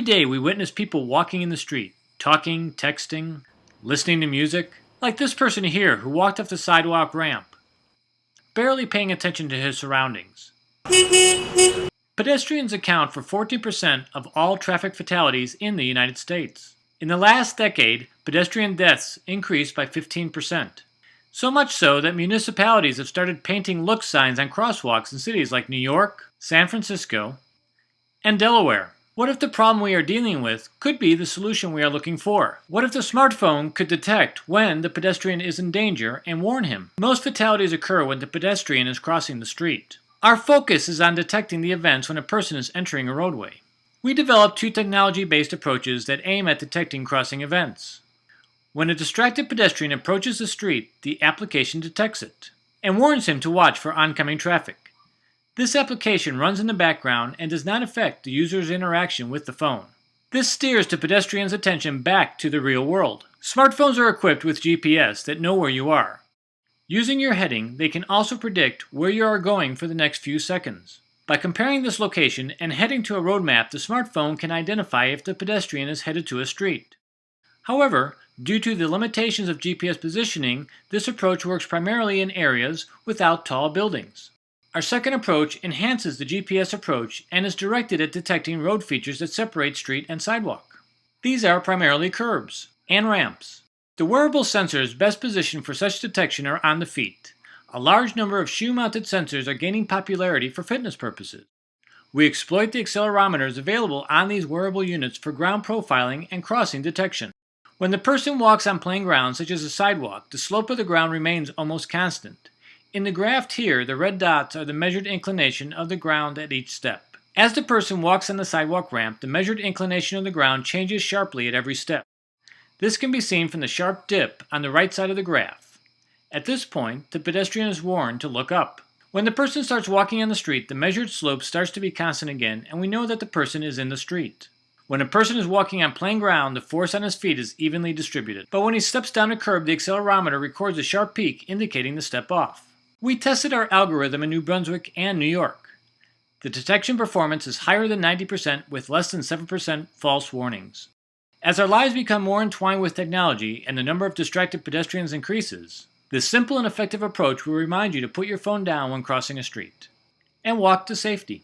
Every day we witness people walking in the street, talking, texting, listening to music, like this person here who walked off the sidewalk ramp, barely paying attention to his surroundings. Pedestrians account for 14% of all traffic fatalities in the United States. In the last decade, pedestrian deaths increased by 15%. So much so that municipalities have started painting look signs on crosswalks in cities like New York, San Francisco, and Delaware. What if the problem we are dealing with could be the solution we are looking for? What if the smartphone could detect when the pedestrian is in danger and warn him? Most fatalities occur when the pedestrian is crossing the street. Our focus is on detecting the events when a person is entering a roadway. We developed two technology-based approaches that aim at detecting crossing events. When a distracted pedestrian approaches the street, the application detects it and warns him to watch for oncoming traffic. This application runs in the background and does not affect the user's interaction with the phone. This steers the pedestrian's attention back to the real world. Smartphones are equipped with GPS that know where you are. Using your heading, they can also predict where you are going for the next few seconds. By comparing this location and heading to a road map, the smartphone can identify if the pedestrian is headed to a street. However, due to the limitations of GPS positioning, this approach works primarily in areas without tall buildings. Our second approach enhances the GPS approach and is directed at detecting road features that separate street and sidewalk. These are primarily curbs and ramps. The wearable sensors best positioned for such detection are on the feet. A large number of shoe-mounted sensors are gaining popularity for fitness purposes. We exploit the accelerometers available on these wearable units for ground profiling and crossing detection. When the person walks on plain ground, such as a sidewalk, the slope of the ground remains almost constant. In the graph here, the red dots are the measured inclination of the ground at each step. As the person walks on the sidewalk ramp, the measured inclination of the ground changes sharply at every step. This can be seen from the sharp dip on the right side of the graph. At this point, the pedestrian is warned to look up. When the person starts walking on the street, the measured slope starts to be constant again, and we know that the person is in the street. When a person is walking on plain ground, the force on his feet is evenly distributed. But when he steps down a curb, the accelerometer records a sharp peak indicating the step off. We tested our algorithm in New Brunswick and New York. The detection performance is higher than 90% with less than 7% false warnings. As our lives become more entwined with technology and the number of distracted pedestrians increases, this simple and effective approach will remind you to put your phone down when crossing a street and walk to safety.